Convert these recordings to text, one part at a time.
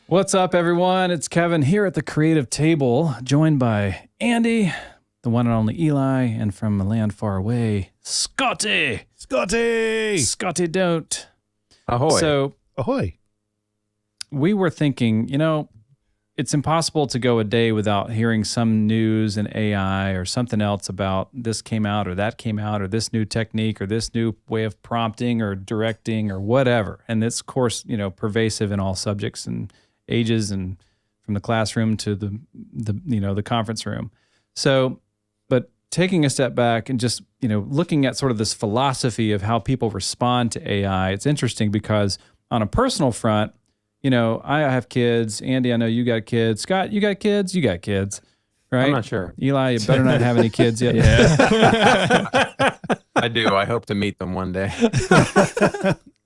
What's up, everyone? It's Kevin here at the Creative Table, joined by Andy, the one and only Eli, and from a land far away, Scotty. Scotty don't. Ahoy. So, ahoy. We were thinking, it's impossible to go a day without hearing some news in AI or something else about this came out or that came out or this new technique or this new way of prompting or directing or whatever. And it's, of course, pervasive in all subjects and ages and from the classroom to the conference room. So, but taking a step back and just, looking at sort of this philosophy of how people respond to AI, it's interesting because on a personal front, I have kids. Andy, I know you got kids. Scott, you got kids? You got kids, right? I'm not sure. Eli, you better not have any kids yet. Yeah. I do. I hope to meet them one day.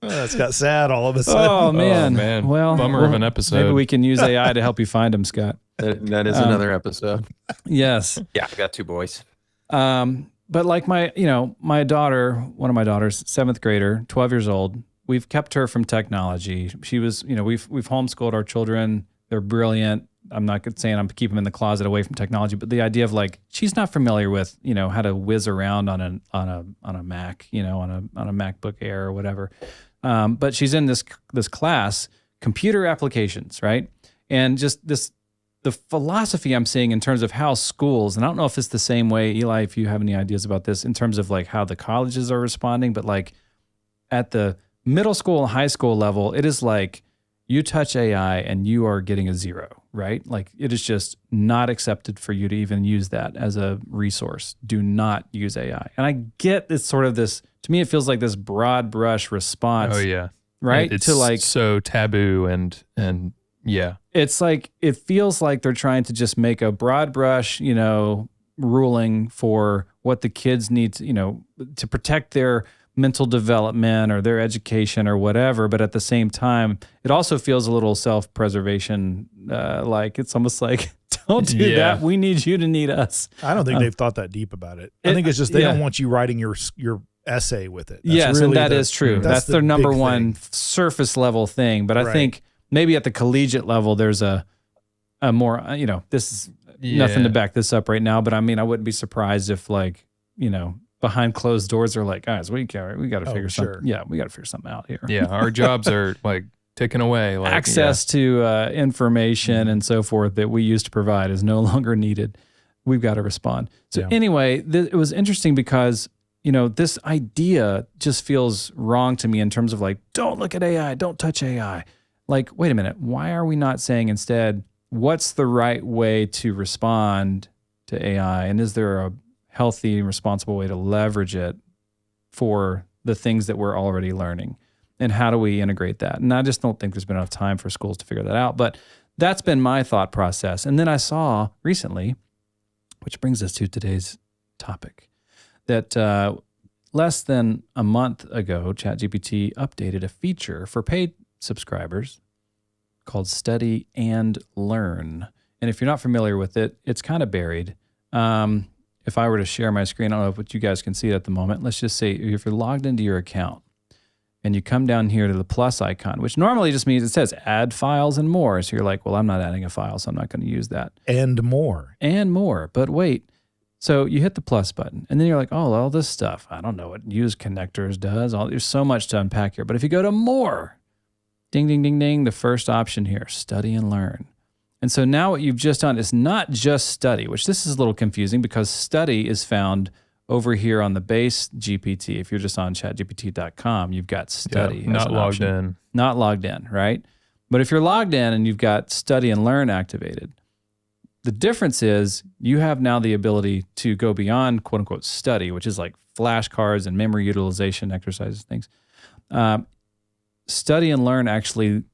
It's got sad all of a sudden. Oh, man. Well, bummer of an episode. Maybe we can use AI to help you find them, Scott. That is another episode. Yes. Yeah, I got two boys. But like my daughter, one of my daughters, 7th grader, 12 years old, we've kept her from technology. She was, we've homeschooled our children. They're brilliant. I'm not saying I'm keeping them in the closet away from technology, but the idea of she's not familiar with, how to whiz around on a Mac, on a MacBook Air or whatever. But she's in this class, computer applications, right? And just the philosophy I'm seeing in terms of how schools, and I don't know if it's the same way, Eli, if you have any ideas about this in terms of how the colleges are responding, but at the middle school and high school level, it is you touch AI and you are getting a 0, right? It is just not accepted for you to even use that as a resource. Do not use AI. And I get it's sort of this, to me, it feels like this broad brush response. Oh yeah. Right? It's to so taboo and yeah. It's it feels like they're trying to just make a broad brush, ruling for what the kids need to protect their mental development or their education or whatever. But at the same time, it also feels a little self-preservation, it's almost don't do that. We need you to need us. I don't think they've thought that deep about it. I think it's just they don't want you writing your essay with it. That's yes, really and that is true. That's their number one surface level thing. But I think maybe at the collegiate level, there's a more, this is nothing to back this up right now. But I mean, I wouldn't be surprised if behind closed doors are guys, we got to figure something. Yeah, we got to figure something out here. Yeah, our jobs are ticking away. Access to information and so forth that we used to provide is no longer needed. We've got to respond. So anyway, it was interesting because this idea just feels wrong to me in terms of don't look at AI, don't touch AI. Wait a minute, why are we not saying instead, what's the right way to respond to AI, and is there a healthy and responsible way to leverage it for the things that we're already learning? And how do we integrate that? And I just don't think there's been enough time for schools to figure that out. But that's been my thought process. And then I saw recently, which brings us to today's topic, that less than a month ago, ChatGPT updated a feature for paid subscribers called Study and Learn. And if you're not familiar with it, it's kind of buried. If I were to share my screen, I don't know if you guys can see it at the moment. Let's just say if you're logged into your account and you come down here to the plus icon, which normally just means it says add files and more. So you're well, I'm not adding a file, so I'm not going to use that. And more. But wait. So you hit the plus button and then you're oh, all this stuff. I don't know what use connectors does. There's so much to unpack here. But if you go to more, ding, ding, ding, ding, the first option here, Study and Learn. And so now what you've just done is not just study, which this is a little confusing because study is found over here on the base GPT. If you're just on chatgpt.com, you've got study. Not logged in. Not logged in, right? But if you're logged in and you've got Study and Learn activated, the difference is you have now the ability to go beyond quote unquote study, which is flashcards and memory utilization exercises, things. Study and Learn actually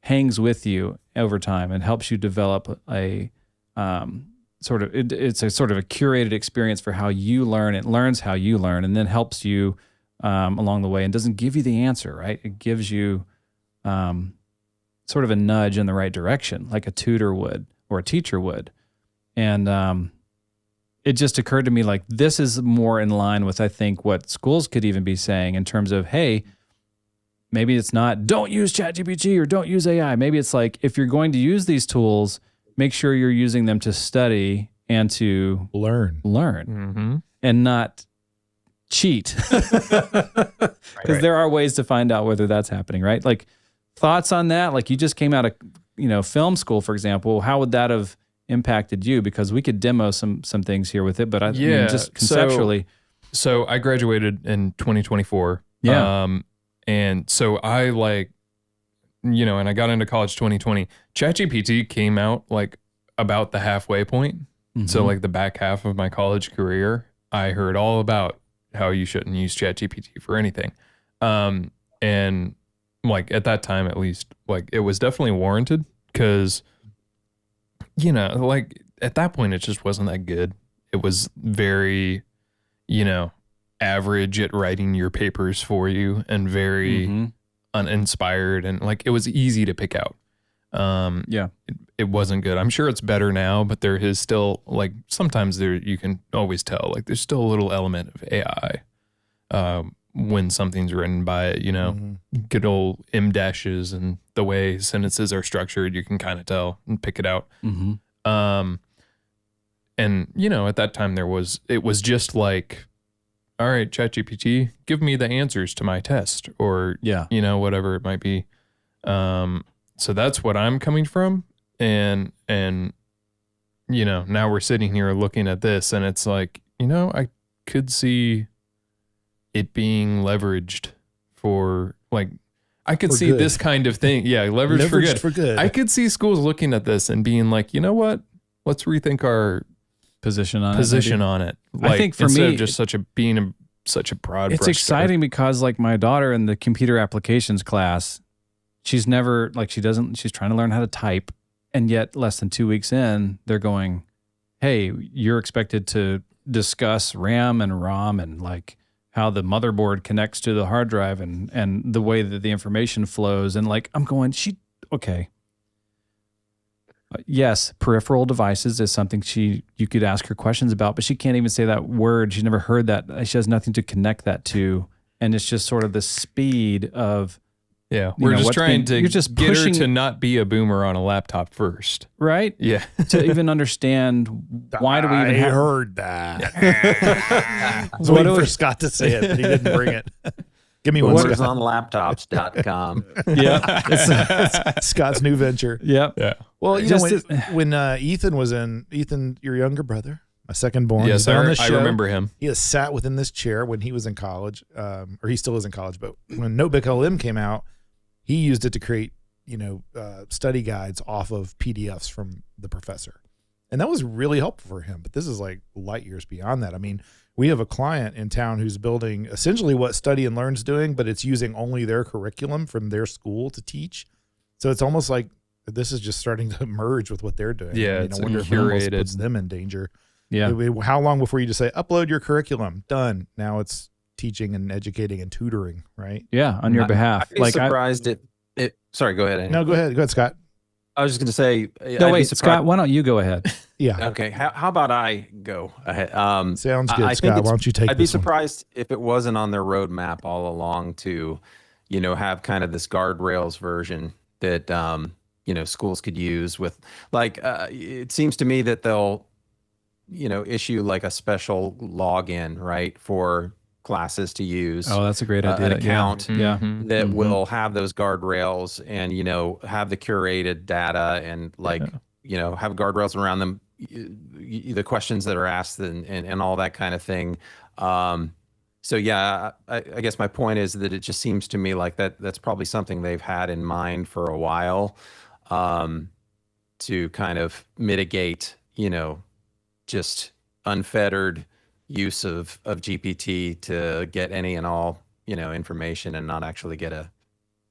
hangs with you over time and helps you develop a it's a sort of a curated experience for how you learn. It learns how you learn and then helps you along the way and doesn't give you the answer, right? It gives you sort of a nudge in the right direction, like a tutor would or a teacher would. And it just occurred to me this is more in line with, I think, what schools could even be saying in terms of, hey, maybe it's not don't use ChatGPT or don't use AI. Maybe it's like, if you're going to use these tools, make sure you're using them to study and to learn and not cheat. Because there are ways to find out whether that's happening, right? Like, thoughts on that? Like, you just came out of, film school, for example. How would that have impacted you? Because we could demo some things here with it, but I mean, just conceptually. So I graduated in 2024. Yeah. And so I and I got into college 2020. ChatGPT came out like about the halfway point. Mm-hmm. So like the back half of my college career, I heard all about how you shouldn't use ChatGPT for anything. And like at that time, at least, like it was definitely warranted because, like at that point, it just wasn't that good. It was very, average at writing your papers for you and very uninspired, and like it was easy to pick out. It wasn't good. I'm sure it's better now, but there is still like sometimes you can always tell like there's still a little element of AI when something's written by it, good old M dashes and the way sentences are structured, you can kind of tell and pick it out. And at that time it was just like, all right, ChatGPT, give me the answers to my test, or whatever it might be. So that's what I'm coming from, and now we're sitting here looking at this, and it's like, I could see it being leveraged for like, I could see good. This kind of thing. Yeah, leveraged for good. I could see schools looking at this and being like, you know what? Let's rethink our position on it. Like, I think for me, of just such a broad. It's exciting because like my daughter in the computer applications class, she's never like she's trying to learn how to type, and yet less than 2 weeks in, they're going, "Hey, you're expected to discuss RAM and ROM and like how the motherboard connects to the hard drive and the way that the information flows." And like, I'm going, okay. Yes, peripheral devices is something you could ask her questions about, but she can't even say that word. She's never heard that. She has nothing to connect that to. And it's just sort of the speed of, we're just trying to get her to not be a boomer on a laptop first. Right? Yeah. To even understand why do we even have... heard that. I was waiting for Scott to say it, but he didn't bring it. Give me one. Wondersonlaptops.com. Yeah. It's Scott's new venture. Yep. Yeah. Well, when Ethan was Ethan, your younger brother, my second born. Yes, I remember him. He has sat within this chair when he was in college, or he still is in college, but when Notebook LM came out, he used it to create, study guides off of PDFs from the professor. And that was really helpful for him. But this is like light years beyond that. I mean, we have a client in town who's building essentially what Study and Learn's doing, but it's using only their curriculum from their school to teach. So it's almost like this is just starting to merge with what they're doing. Yeah, I wonder if it almost puts them in danger. Yeah. How long before you just say, upload your curriculum, done. Now it's teaching and educating and tutoring, right? Yeah, on your behalf. I'd be surprised it. Sorry, go ahead, Andy. No, go ahead, Scott. I was just going to say. No, wait, Scott. Why don't you go ahead? Yeah. Okay. How about I go ahead? Sounds good, Scott. Why don't you take? I'd be surprised if it wasn't on their roadmap all along to, have kind of this guardrails version that schools could use with like. It seems to me that they'll, issue like a special login, right, for classes to use. Oh, that's a great idea. An account that will have those guardrails and, have the curated data and like, have guardrails around them, the questions that are asked and all that kind of thing. So yeah, I guess my point is that it just seems to me like that's probably something they've had in mind for a while, to kind of mitigate, just unfettered use of GPT to get any and all, information and not actually get a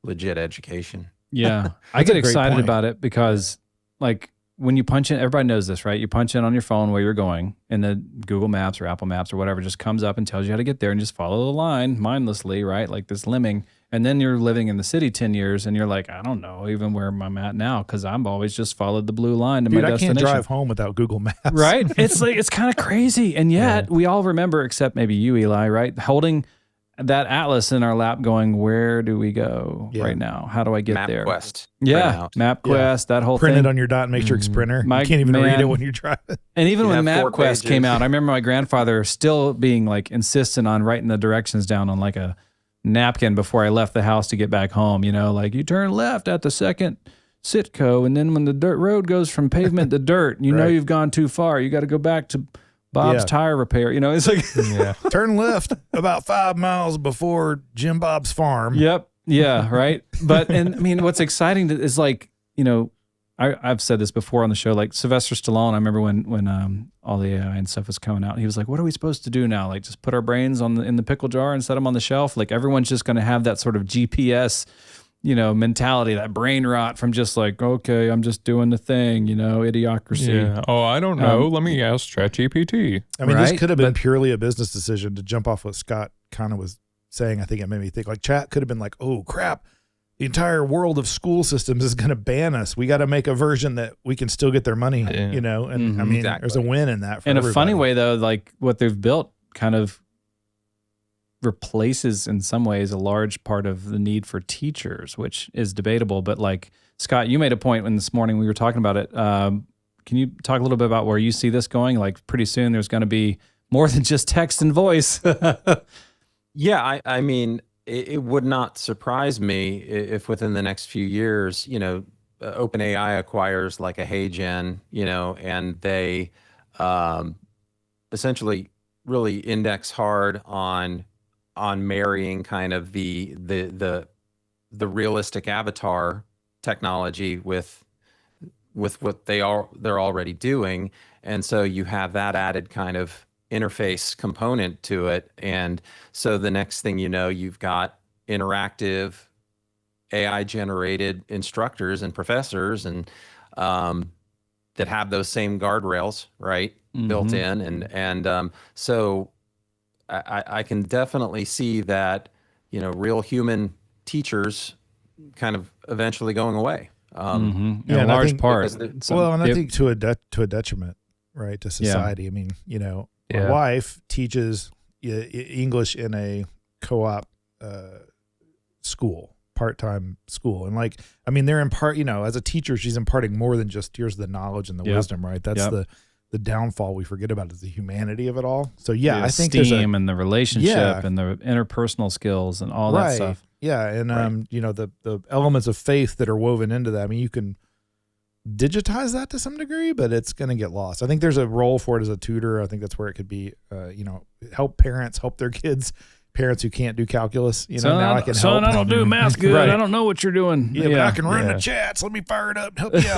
legit education. Yeah. I get excited about it because like when you punch in, everybody knows this, right? You punch in on your phone where you're going and the Google Maps or Apple Maps or whatever just comes up and tells you how to get there and just follow the line mindlessly, right? Like this lemming. And then you're living in the city 10 years and you're like, I don't know even where I'm at now because I've always just followed the blue line to my destination. I can't drive home without Google Maps. Right? It's like, it's kind of crazy. And yet we all remember, except maybe you, Eli, right? Holding that atlas in our lap going, where do we go right now? How do I get there? MapQuest. Yeah, MapQuest, that whole Printed thing. on your dot matrix printer. You can't even read it when you're driving. And even when have 4 MapQuest came pages. out, I remember my grandfather still being like insistent on writing the directions down on like a napkin before I left the house to get back home. You know, like you turn left at the second Sitco, and then when the dirt road goes from pavement to dirt, you know you've gone too far. You got to go back to Bob's tire repair. You know, it's like turn left about 5 miles before Jim Bob's farm. Yep. Yeah. Right. But and I mean, what's exciting is like, you know, I've said this before on the show. Like Sylvester Stallone, I remember when all the AI and stuff was coming out, he was like, "What are we supposed to do now? Like, just put our brains in the pickle jar and set them on the shelf? Like, everyone's just going to have that sort of GPS." You know, mentality, that brain rot from just like, okay, I'm just doing the thing, you know, idiocracy. Yeah. Oh, I don't know. Let me ask ChatGPT. I mean, this could have been purely a business decision to jump off what Scott kind of was saying. I think it made me think like chat could have been like, oh crap, the entire world of school systems is going to ban us. We got to make a version that we can still get their money, you know? And I mean, there's a win in that for everybody. In a funny way though, like what they've built kind of replaces in some ways a large part of the need for teachers, which is debatable. But like Scott, you made a point when this morning we were talking about it. Can you talk a little bit about where you see this going? Like pretty soon there's going to be more than just text and voice. Yeah, I mean, it would not surprise me if within the next few years, you know, OpenAI acquires like a HeyGen, you know, and they essentially really index hard on marrying kind of the realistic avatar technology with what they're already doing, and so you have that added kind of interface component to it, and so the next thing you know, you've got interactive AI generated instructors and professors and that have those same guardrails built in, and so I can definitely see that, you know, real human teachers kind of eventually going away. In a large part. Well, and I think to a detriment, right, to society. I mean, you know, my wife teaches English in a co-op school, part-time school. And like, I mean, they're you know, as a teacher, she's imparting more than just here's the knowledge and the wisdom, right? That's the downfall we forget about is the humanity of it all. So I think there's and the relationship and the interpersonal skills and all that stuff. Yeah, and you know, the elements of faith that are woven into that. I mean, you can digitize that to some degree, but it's going to get lost. I think there's a role for it as a tutor. I think that's where it could be. You know, help parents help their kids. Parents who can't do calculus, you know, now I can help. Son, I don't do math good. I don't know what you're doing. Yeah, but I can run the chats. Let me fire it up and help you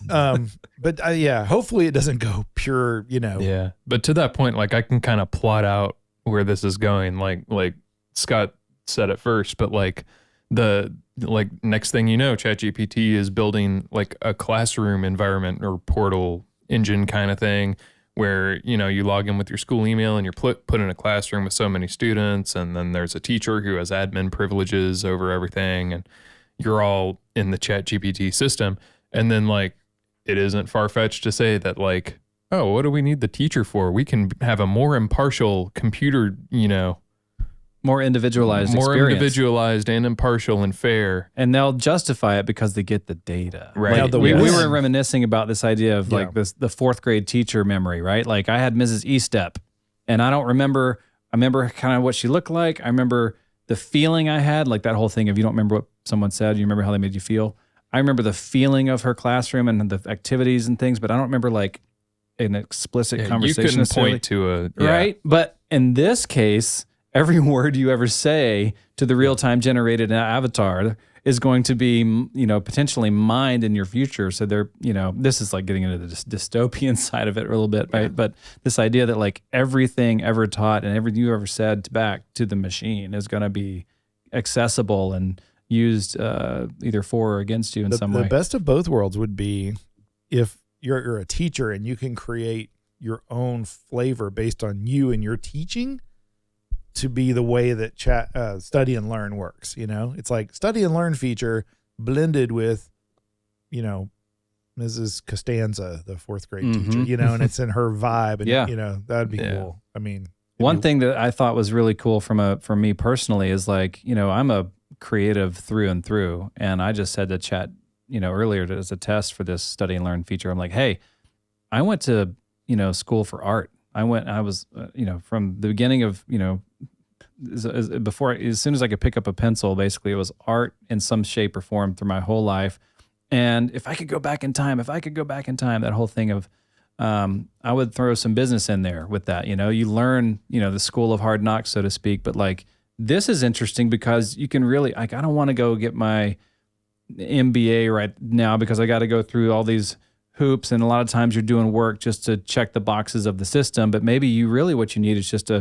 out. But hopefully it doesn't go pure, you know. Yeah, but to that point, like I can kind of plot out where this is going. Like Scott said at first, but like next thing you know, ChatGPT is building like a classroom environment or portal engine kind of thing, where, you know, you log in with your school email and you're put in a classroom with so many students, and then there's a teacher who has admin privileges over everything, and you're all in the ChatGPT system. And then like, it isn't far-fetched to say that like, oh, what do we need the teacher for? We can have a more impartial computer, you know, more individualized and impartial and fair. And they'll justify it because they get the data. Right. Like, we were reminiscing about this idea of like the fourth grade teacher memory, right? Like I had Mrs. Estep, and I remember kind of what she looked like. I remember the feeling I had, like that whole thing. If you don't remember what someone said, you remember how they made you feel. I remember the feeling of her classroom and the activities and things, but I don't remember like an explicit conversation. You couldn't point to right? But in this case, every word you ever say to the real-time generated avatar is going to be, you know, potentially mined in your future. So they're, you know, this is like getting into the dystopian side of it a little bit, right? But this idea that like everything ever taught and everything you ever said back to the machine is going to be accessible and used either for or against you in some way. The best of both worlds would be if you're a teacher and you can create your own flavor based on you and your teaching to be the way that study and learn works. You know, it's like study and learn feature blended with, you know, Mrs. Costanza, the fourth grade teacher, you know, and it's in her vibe, and you know, that'd be cool. I mean, One thing that I thought was really cool for me personally is like, I'm a creative through and through. And I just said to Chat, earlier as a test for this study and learn feature, I'm like, hey, I went to, school for art. I was, from the beginning of, as soon as I could pick up a pencil, basically it was art in some shape or form through my whole life. And if I could go back in time, that whole thing of, I would throw some business in there with that. You learn, the school of hard knocks, so to speak. But like, this is interesting because you can really, like, I don't want to go get my MBA right now because I got to go through all these hoops. And a lot of times you're doing work just to check the boxes of the system. But maybe what you need is just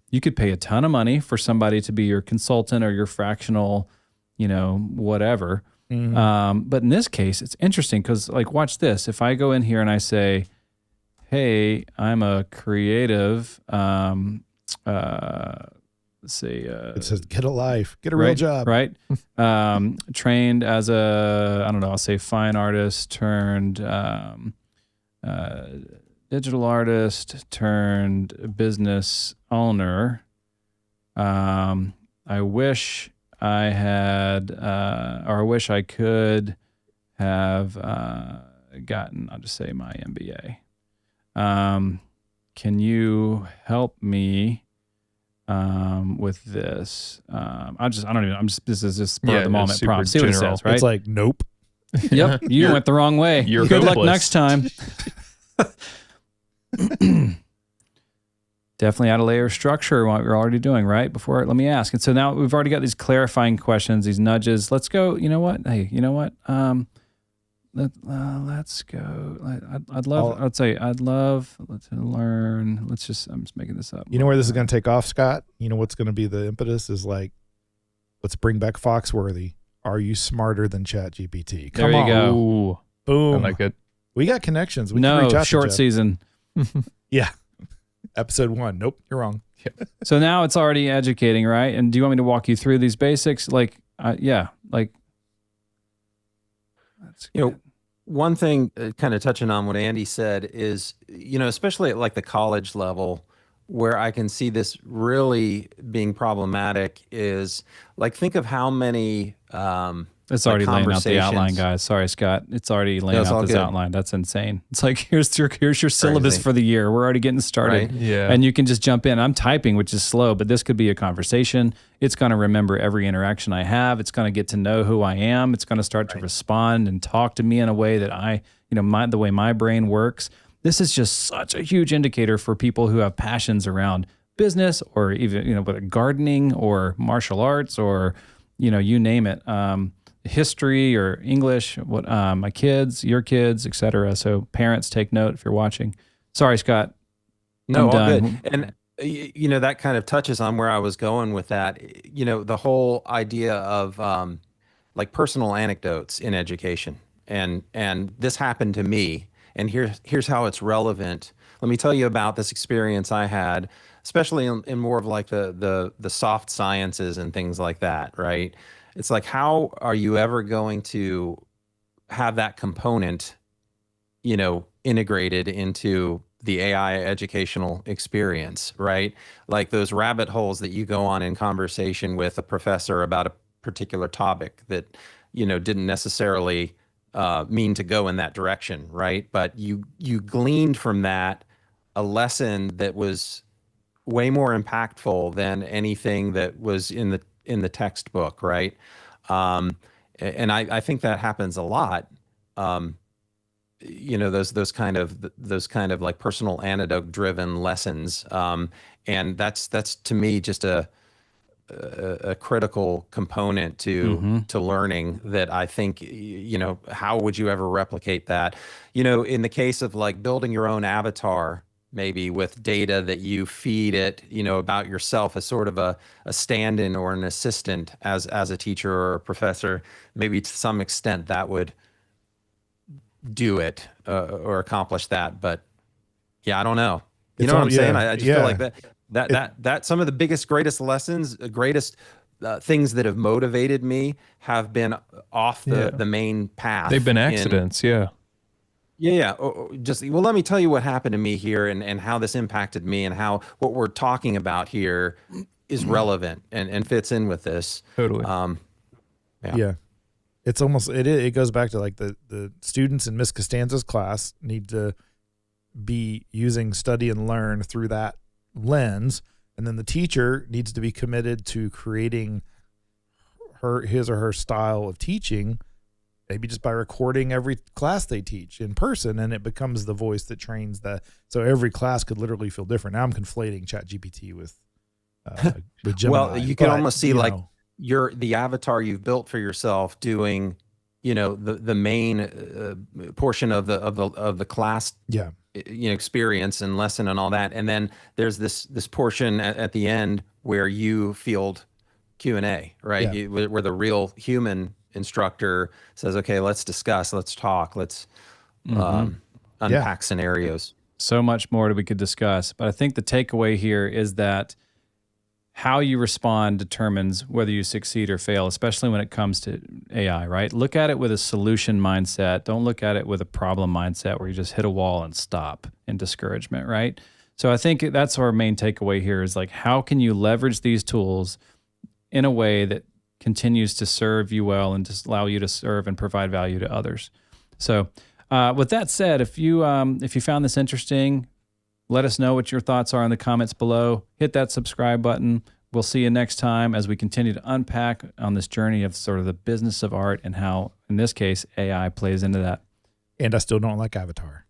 you could pay a ton of money for somebody to be your consultant or your fractional, whatever. Mm-hmm. But in this case, it's interesting because, like, watch this. If I go in here and I say, hey, I'm a creative, let's see. It says, get a life, get a real job. Right. Trained as I'll say fine artist turned digital artist turned business owner. I wish I had, or I wish I could have gotten, I'll just say my MBA. Can you help me with this? This is just part of the moment prompt. See what it says, right? It's like, nope. Yep. You went the wrong way. You're Good luck hopeless. next time. Definitely add a layer of structure what you're already doing, right? Let me ask. And so now we've already got these clarifying questions, these nudges. Let's go. You know what? Hey, you know what? Let's go. I'd love to learn. I'm just making this up. You know where this is going to take off, Scott? You know what's going to be the impetus is like, let's bring back Foxworthy. Are you smarter than ChatGPT? There you go. Ooh, Boom. I like it. We got connections. We can reach out short to season. Yeah. Episode 1. Nope, you're wrong. So now it's already educating, right? And do you want me to walk you through these basics? Like, yeah, like. That's good. One thing, kind of touching on what Andy said, is, especially at like the college level, where I can see this really being problematic is like, think of how many it's already laying out the outline, conversations- guys. Sorry, Scott. It's already laying it's out all this good. outline. That's insane. It's like, here's your syllabus for the year. We're already getting started. Right. Yeah. And you can just jump in. I'm typing, which is slow, but this could be a conversation. It's going to remember every interaction I have. It's going to get to know who I am. It's going to start to respond and talk to me in a way that the way my brain works. This is just such a huge indicator for people who have passions around business or even, whether gardening or martial arts or, you name it. History or English, my kids, your kids, etc. So parents, take note if you're watching. Sorry, Scott. No, I'm all done. good. And that kind of touches on where I was going with that. The whole idea of like personal anecdotes in education, and this happened to me. And here's how it's relevant. Let me tell you about this experience I had, especially in more of like the soft sciences and things like that, right? It's like, how are you ever going to have that component, integrated into the AI educational experience, right? Like those rabbit holes that you go on in conversation with a professor about a particular topic that, didn't necessarily mean to go in that direction, right? But you gleaned from that a lesson that was way more impactful than anything that was in the textbook, right? And I think that happens a lot. Those kind of like personal anecdote driven lessons. And that's to me just a critical component to learning that I think, how would you ever replicate that? In the case of like building your own avatar, maybe with data that you feed it, about yourself as sort of a stand-in or an assistant as a teacher or a professor, maybe to some extent that would do it or accomplish that. But yeah, I don't know. You know what I'm saying? I just feel like that some of the biggest, greatest lessons, greatest things that have motivated me have been off the main path. They've been accidents. Yeah. Yeah. Well, let me tell you what happened to me here and how this impacted me and how what we're talking about here is relevant and fits in with this. Totally. Yeah. It's almost, it goes back to like the students in Miss Costanza's class need to be using study and learn through that lens. And then the teacher needs to be committed to creating his or her style of teaching, maybe just by recording every class they teach in person, and it becomes the voice that trains so every class could literally feel different. Now I'm conflating ChatGPT with Gemini. Well, you can almost see like the avatar you've built for yourself doing, the main portion of the class experience and lesson and all that, and then there's this portion at the end where you field Q&A, right? Where the real human instructor says, okay, let's discuss, let's talk, let's unpack scenarios. So much more that we could discuss, but I think the takeaway here is that how you respond determines whether you succeed or fail, especially when it comes to AI, right? Look at it with a solution mindset. Don't look at it with a problem mindset where you just hit a wall and stop in discouragement, right? So I think that's our main takeaway here is like, how can you leverage these tools in a way that continues to serve you well and to allow you to serve and provide value to others? So with that said, if you found this interesting, let us know what your thoughts are in the comments below. Hit that subscribe button. We'll see you next time as we continue to unpack on this journey of sort of the business of art and how, in this case, AI plays into that. And I still don't like Avatar.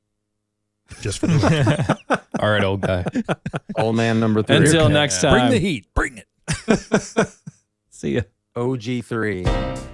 Just for the record. All right, old guy. Old man number 3. Until next time. Bring the heat. Bring it. See ya. OG3.